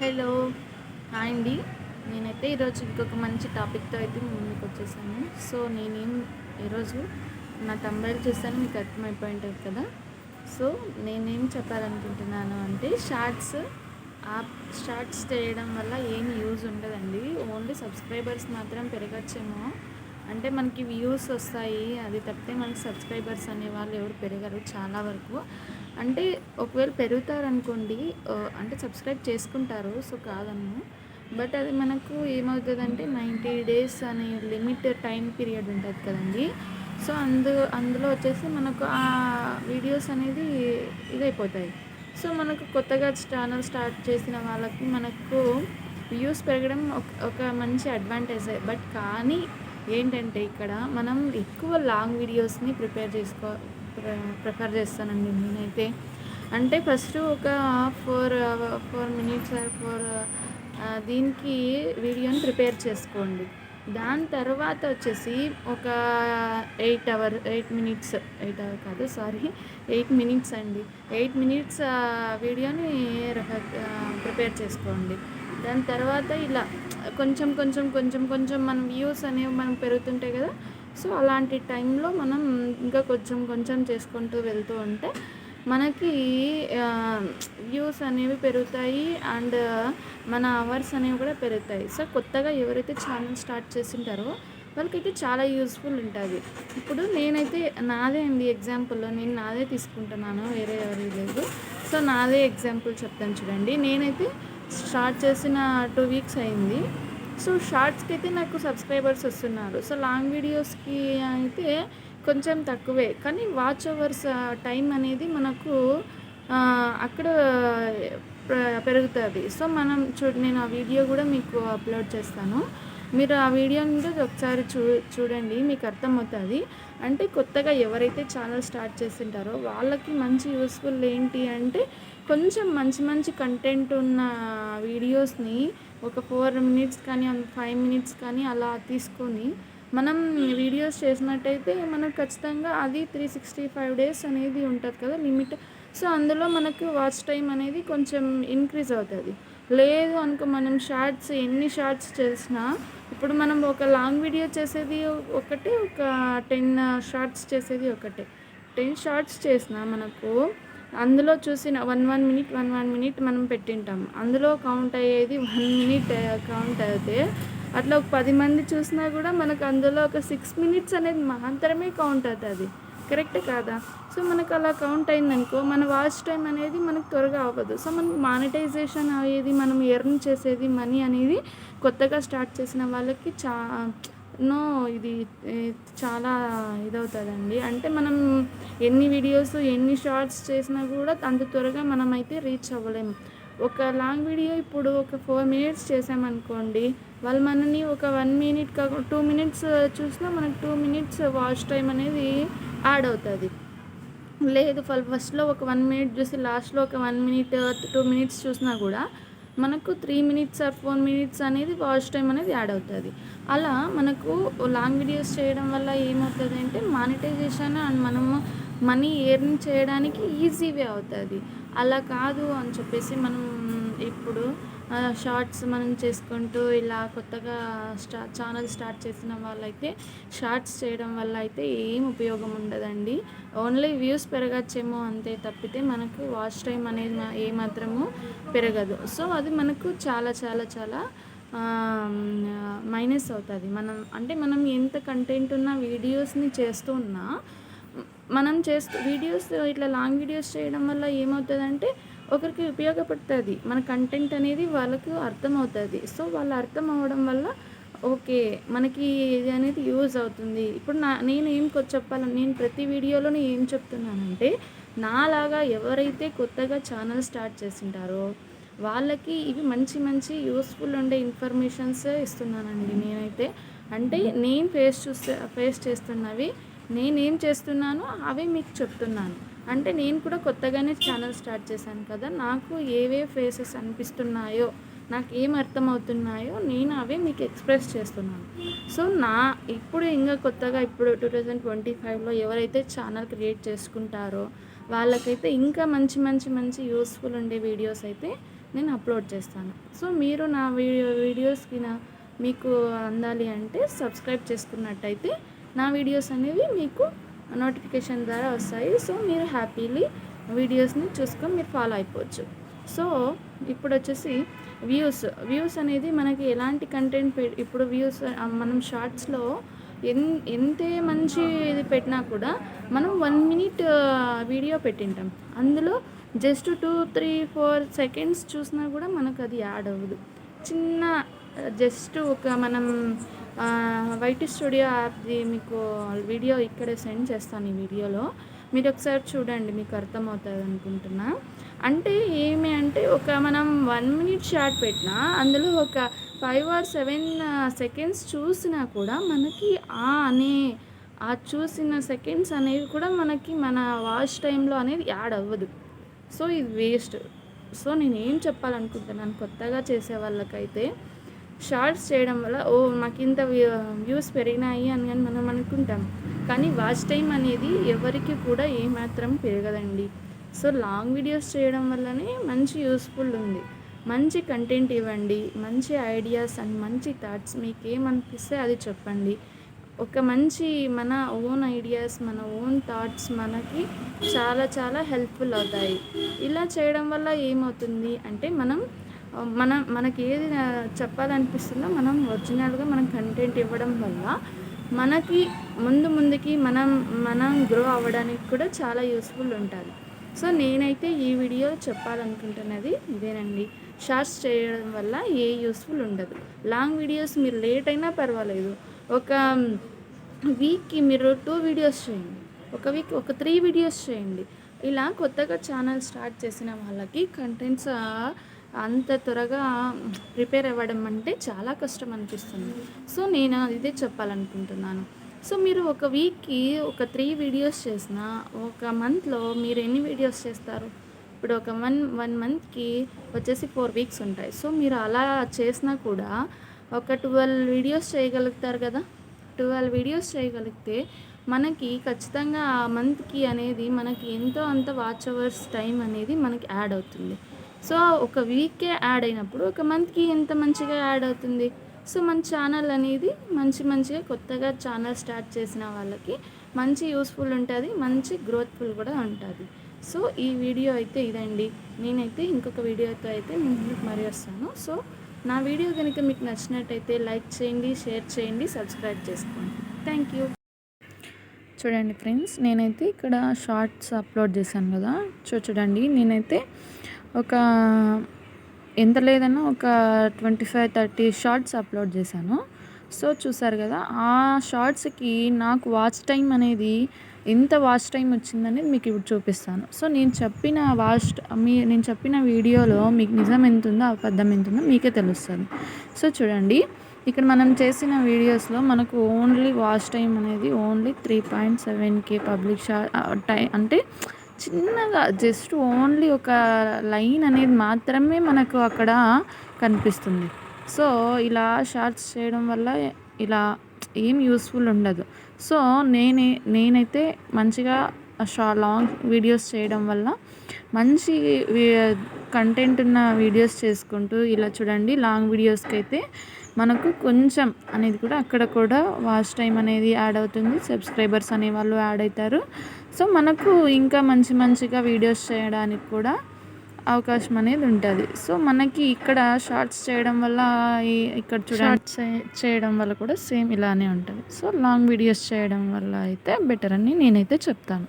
Hello. Hi అండి. నేనైతే ఈరోజు ఇంకొక మంచి టాపిక్తో అయితే మీ ముందుకు వచ్చేసాను. సో ఈరోజు నా తంబైల్ చూస్తాను మీకు అర్థమైపోయి ఉంటుంది కదా. సో నేనేం చెప్పాలనుకుంటున్నాను అంటే షార్ట్స్ చేయడం వల్ల ఏం యూజ్ ఉండదండి. ఓన్లీ సబ్స్క్రైబర్స్ మాత్రం పెరగచ్చేమో, అంటే మనకి వ్యూస్ వస్తాయి, అది తప్పితే మనకి సబ్స్క్రైబర్స్ అనేవాళ్ళు ఎవరు పెరగరు చాలా వరకు. అంటే ఒకవేళ పెరుగుతారనుకోండి, అంటే సబ్స్క్రైబ్ చేసుకుంటారు, సో కాదన్ను. బట్ అది మనకు ఏమవుతుందంటే 90 days అనే లిమిట్ టైం పీరియడ్ ఉంటుంది కదండి. సో అందులో వచ్చేసి మనకు ఆ వీడియోస్ అనేది ఇదైపోతాయి. సో మనకు కొత్తగా ఛానల్ స్టార్ట్ చేసిన వాళ్ళకి మనకు వ్యూస్ పెరగడం ఒక మంచి అడ్వాంటేజే. బట్ కానీ ఏంటంటే ఇక్కడ మనం ఎక్కువ లాంగ్ వీడియోస్ని ప్రిఫర్ చేస్తానండి నేనైతే. అంటే ఫస్ట్ ఒక 4 minutes దీనికి వీడియోని ప్రిపేర్ చేసుకోండి. దాని తర్వాత వచ్చేసి ఒక 8 minutes అండి, 8 minutes వీడియోని ప్రిపేర్ చేసుకోండి. దాని తర్వాత ఇలా కొంచెం కొంచెం కొంచెం కొంచెం మన వ్యూస్ అనేవి మనం పెరుగుతుంటాయి కదా. సో అలాంటి టైంలో మనం ఇంకా కొంచెం కొంచెం చేసుకుంటూ వెళ్తూ ఉంటే మనకి వ్యూస్ అనేవి పెరుగుతాయి అండ్ మన అవర్స్ అనేవి కూడా పెరుగుతాయి. సో కొత్తగా ఎవరైతే ఛానల్ స్టార్ట్ చేసింటారో వాళ్ళకైతే చాలా యూస్ఫుల్ ఉంటుంది. ఇప్పుడు నేనైతే నాదే అండి ఎగ్జాంపుల్, నేను నాదే తీసుకుంటున్నాను, వేరే ఎవరి లేదు. సో నాదే ఎగ్జాంపుల్ చెప్తాను చూడండి. నేనైతే స్టార్ట్ చేసిన 2 weeks అయింది. సో షార్ట్స్కి అయితే నాకు సబ్స్క్రైబర్స్ వస్తున్నారు. సో లాంగ్ వీడియోస్కి అయితే కొంచెం తక్కువే, కానీ వాచ్ అవర్స్ టైం అనేది మనకు అక్కడ పెరుగుతుంది. సో నేను ఆ వీడియో కూడా మీకు అప్లోడ్ చేస్తాను. మీరు ఆ వీడియో మీద ఒకసారి చూడండి, మీకు అర్థమవుతుంది. అంటే కొత్తగా ఎవరైతే ఛానల్ స్టార్ట్ చేసింటారో వాళ్ళకి మంచి యూస్ఫుల్ ఏంటి అంటే, కొంచెం మంచి మంచి కంటెంట్ ఉన్న వీడియోస్ని ఒక 4 minutes కానీ 5 minutes కానీ అలా తీసుకొని మనం వీడియోస్ చేసినట్టయితే మనకు ఖచ్చితంగా అది 365 days అనేది ఉంటుంది కదా లిమిట్. సో అందులో మనకు వాచ్ టైం అనేది కొంచెం ఇంక్రీజ్ అవుతుంది. లేదు అనుకో, మనం ఎన్ని షార్ట్స్ చేసినా, ఇప్పుడు మనం ఒక లాంగ్ వీడియో చేసేది ఒకటి, ఒక 10 షార్ట్స్ చేసేది ఒకటే. 10 షార్ట్స్ చేసినా మనకు అందులో చూసిన 1 minute మనం పెట్టింటాం, అందులో కౌంట్ అయ్యేది 1 minute కౌంట్ అయితే అట్లా ఒక 10 మంది చూసినా కూడా మనకు అందులో ఒక 6 minutes అనేది మాత్రమే కౌంట్ అవుతుంది. కరెక్ట్ కాదా? సో మనకు అలా కౌంట్ అయిందనుకో, మన వాచ్ టైం అనేది మనకు త్వరగా అవ్వదు. సో మనకు మానిటైజేషన్ అయ్యేది, మనం ఎర్న్ చేసేది మనీ అనేది కొత్తగా స్టార్ట్ చేసిన వాళ్ళకి ఇది చాలా ఇదవుతుందండి. అంటే మనం ఎన్ని వీడియోస్ ఎన్ని షార్ట్స్ చేసినా కూడా అంత త్వరగా మనమైతే రీచ్ అవ్వలేము. ఒక లాంగ్ వీడియో ఇప్పుడు ఒక 4 minutes చేసామనుకోండి, వాళ్ళు మనని ఒక 1 minute 2 minutes చూసినా మనకు 2 minutes వాచ్ టైం అనేది యాడ్ అవుతుంది. లేదు ఫస్ట్లో ఒక 1 minute చూసి లాస్ట్లో ఒక 1 minute 2 minutes చూసినా కూడా మనకు 3 minutes 4 minutes అనేది వాచ్ టైం అనేది యాడ్ అవుతుంది. అలా మనకు లాంగ్ వీడియోస్ చేయడం వల్ల ఏమవుతుంది అంటే మానిటైజేషన్ అండ్ మనము మనీ ఎర్న్ చేయడానికి ఈజీ వే అవుతుంది. అలా కాదు అని చెప్పేసి మనం ఇప్పుడు షార్ట్స్ మనం చేసుకుంటూ ఇలా కొత్తగా ఛానల్ స్టార్ట్ చేసిన వాళ్ళైతే షార్ట్స్ చేయడం వల్ల అయితే ఏం ఉపయోగం ఉండదండి. ఓన్లీ వ్యూస్ పెరగచ్చేమో అంతే తప్పితే మనకు వాచ్ టైం అనేది ఏమాత్రము పెరగదు. సో అది మనకు చాలా చాలా చాలా మైనస్ అవుతుంది. మనం ఎంత కంటెంట్ ఉన్న వీడియోస్ని చేస్తూ ఉన్నా, మనం వీడియోస్ ఇట్లా లాంగ్ వీడియోస్ చేయడం వల్ల ఏమవుతుందంటే ఒకరికి ఉపయోగపడుతుంది, మన కంటెంట్ అనేది వాళ్ళకు అర్థమవుతుంది. సో వాళ్ళు అర్థం అవ్వడం వల్ల ఓకే మనకి ఇది అనేది యూజ్ అవుతుంది. ఇప్పుడు నేను నేను ప్రతి వీడియోలో ఏం చెప్తున్నానంటే, నాలాగా ఎవరైతే కొత్తగా ఛానల్ స్టార్ట్ చేసింటారో వాళ్ళకి ఇవి మంచి మంచి యూస్ఫుల్ ఉండే ఇన్ఫర్మేషన్స్ ఇస్తున్నానండి నేనైతే. అంటే నేను ఫేస్ చేస్తున్నవి, నేనేం చేస్తున్నానో అవే మీకు చెప్తున్నాను. అంటే నేను కూడా కొత్తగానే ఛానల్ స్టార్ట్ చేశాను కదా, నాకు ఏవే ఫేసెస్ అనిపిస్తున్నాయో, నాకు ఏం అర్థమవుతున్నాయో నేను అవే మీకు ఎక్స్ప్రెస్ చేస్తున్నాను. సో ఇప్పుడు ఇంకా కొత్తగా ఇప్పుడు 2025లో ఎవరైతే ఛానల్ క్రియేట్ చేసుకుంటారో వాళ్ళకైతే ఇంకా మంచి మంచి మంచి యూస్ఫుల్ ఉండే వీడియోస్ అయితే నేను అప్లోడ్ చేస్తాను. సో మీరు నా వీడియోస్కి మీకు అందాలి అంటే సబ్స్క్రైబ్ చేసుకున్నట్టయితే నా వీడియోస్ అనేవి మీకు నోటిఫికేషన్ ద్వారా వస్తాయి. సో మీరు హ్యాపీలీ వీడియోస్ని చూసుకొని మీరు ఫాలో అయిపోవచ్చు. సో ఇప్పుడు వచ్చేసి వ్యూస్ అనేది మనకి ఎలాంటి కంటెంట్ ఇప్పుడు మనం షార్ట్స్లో ఎంతే మంచి ఇది పెట్టినా కూడా మనం 1 మినిట్ వీడియో పెట్టింటాం. అందులో జస్ట్ 2-3-4 సెకండ్స్ చూసినా కూడా మనకు అది యాడ్ అవ్వదు. చిన్న జస్ట్ ఒక మనం వైటీ స్టూడియో యాప్ది మీకు వీడియో ఇక్కడే సెండ్ చేస్తాను. ఈ వీడియోలో మీరు ఒకసారి చూడండి, మీకు అర్థమవుతుంది అనుకుంటున్నా. అంటే ఏమి అంటే మనం 1 మినిట్ షార్ట్ పెట్టినా అందులో ఒక 5 or 7 సెకండ్స్ చూసినా కూడా మనకి ఆ చూసిన సెకండ్స్ అనేవి కూడా మనకి మన వాచ్ టైంలో అనేది యాడ్ అవ్వదు. సో ఇది వేస్ట్. సో నేను ఏం చెప్పాలనుకుంటున్నాను, కొత్తగా చేసే వాళ్ళకైతే షార్ట్స్ చేయడం వల్ల మాకు ఇంత వ్యూస్ పెరిగినాయి అని మనం అనుకుంటాం, కానీ వాచ్ టైం అనేది ఎవరికి కూడా ఏమాత్రం పెరగదండి. సో లాంగ్ వీడియోస్ చేయడం వల్లనే మంచి యూస్ఫుల్ ఉంది. మంచి కంటెంట్ ఇవ్వండి, మంచి ఐడియాస్ అండ్ మంచి థాట్స్ మీకు ఏమనిపిస్తే అది చెప్పండి. ఒక మంచి మన ఓన్ ఐడియాస్, మన ఓన్ థాట్స్ మనకి చాలా చాలా హెల్ప్ఫుల్ అవుతాయి. ఇలా చేయడం వల్ల ఏమవుతుంది అంటే మనకి ఏది చెప్పాలనిపిస్తుందో మనం ఒరిజినల్గా మనం కంటెంట్ ఇవ్వడం వల్ల మనకి ముందుకి మనం గ్రో అవ్వడానికి కూడా చాలా యూస్ఫుల్ ఉంటుంది. సో నేనైతే ఈ వీడియో చెప్పాలనుకుంటున్నది ఇదేనండి. షార్ట్స్ చేయడం వల్ల ఏ యూస్ఫుల్ ఉండదు. లాంగ్ వీడియోస్ మీరు లేట్ అయినా పర్వాలేదు, ఒక వీక్కి మీరు 2 వీడియోస్ చేయండి, ఒక వీక్ ఒక 3 వీడియోస్ చేయండి. ఇలా కొత్తగా ఛానల్ స్టార్ట్ చేసిన వాళ్ళకి కంటెంట్స్ అంత త్వరగా ప్రిపేర్ అవ్వడం అంటే చాలా కష్టం అనిపిస్తుంది. సో నేను ఇదే చెప్పాలనుకుంటున్నాను. సో మీరు ఒక వీక్కి ఒక 3 వీడియోస్ చేసినా ఒక మంత్లో మీరు ఎన్ని వీడియోస్ చేస్తారు? ఇప్పుడు ఒక వన్ మంత్కి వచ్చేసి 4 వీక్స్ ఉంటాయి. సో మీరు అలా చేసినా కూడా ఒక 12 వీడియోస్ చేయగలుగుతారు కదా. 12 వీడియోస్ చేయగలిగితే మనకి ఖచ్చితంగా ఆ మంత్కి అనేది మనకి ఎంతో అంత వాచ్ అవర్స్ టైం అనేది మనకి యాడ్ అవుతుంది. సో ఒక వీకే యాడ్ అయినప్పుడు ఒక మంత్కి ఎంత మంచిగా యాడ్ అవుతుంది. సో మన ఛానల్ అనేది మంచిగా కొత్తగా ఛానల్ స్టార్ట్ చేసిన వాళ్ళకి మంచి యూస్ఫుల్ ఉంటుంది, మంచి గ్రోత్ఫుల్ కూడా ఉంటుంది. సో ఈ వీడియో అయితే ఇదండి. నేనైతే ఇంకొక వీడియోతో అయితే నేను ముందుకు మరీ వస్తాను. సో నా వీడియో కనుక మీకు నచ్చినట్టయితే లైక్ చేయండి, షేర్ చేయండి, సబ్స్క్రైబ్ చేసుకోండి. Thank you. చూడండి ఫ్రెండ్స్, నేనైతే ఇక్కడ షార్ట్స్ అప్లోడ్ చేశాను కదా. చూడండి, నేనైతే ఒక ఎంత లేదన్నా ఒక 25-30 షార్ట్స్ అప్లోడ్ చేశాను. సో చూసారు కదా, ఆ షార్ట్స్కి నాకు వాచ్ టైం అనేది ఎంత వాచ్ టైం వచ్చిందనేది మీకు ఇప్పుడు చూపిస్తాను. సో నేను చెప్పిన వీడియోలో మీకు నిజం ఎంత ఉందో అబద్ధం ఎంత ఉందో మీకే తెలుస్తుంది. సో చూడండి, ఇక్కడ మనం చేసిన వీడియోస్లో మనకు ఓన్లీ వాచ్ టైం అనేది ఓన్లీ 3.7K పబ్లిక్ టైం, అంటే చిన్నగా జస్ట్ ఓన్లీ ఒక లైన్ అనేది మాత్రమే మనకు అక్కడ కనిపిస్తుంది. సో ఇలా షార్ట్స్ చేయడం వల్ల ఇలా ఏం యూస్ఫుల్ ఉండదు. సో నేనైతే మంచిగా లాంగ్ వీడియోస్ చేయడం వల్ల మంచి కంటెంట్ ఉన్న వీడియోస్ చేసుకుంటూ ఇలా చూడండి, లాంగ్ వీడియోస్కి అయితే మనకు కొంచెం అనేది కూడా అక్కడ కూడా వాచ్ టైం అనేది యాడ్ అవుతుంది, సబ్స్క్రైబర్స్ అనే వాళ్ళు యాడ్ అవుతారు. సో మనకు ఇంకా మంచిగా వీడియోస్ చేయడానికి కూడా అవకాశం అనేది ఉంటుంది. సో మనకి ఇక్కడ షార్ట్స్ చేయడం వల్ల ఇక్కడ షార్ట్స్ చేయడం వల్ల కూడా సేమ్ ఇలానే ఉంటుంది. సో లాంగ్ వీడియోస్ చేయడం వల్ల అయితే బెటర్ అని నేనైతే చెప్తాను.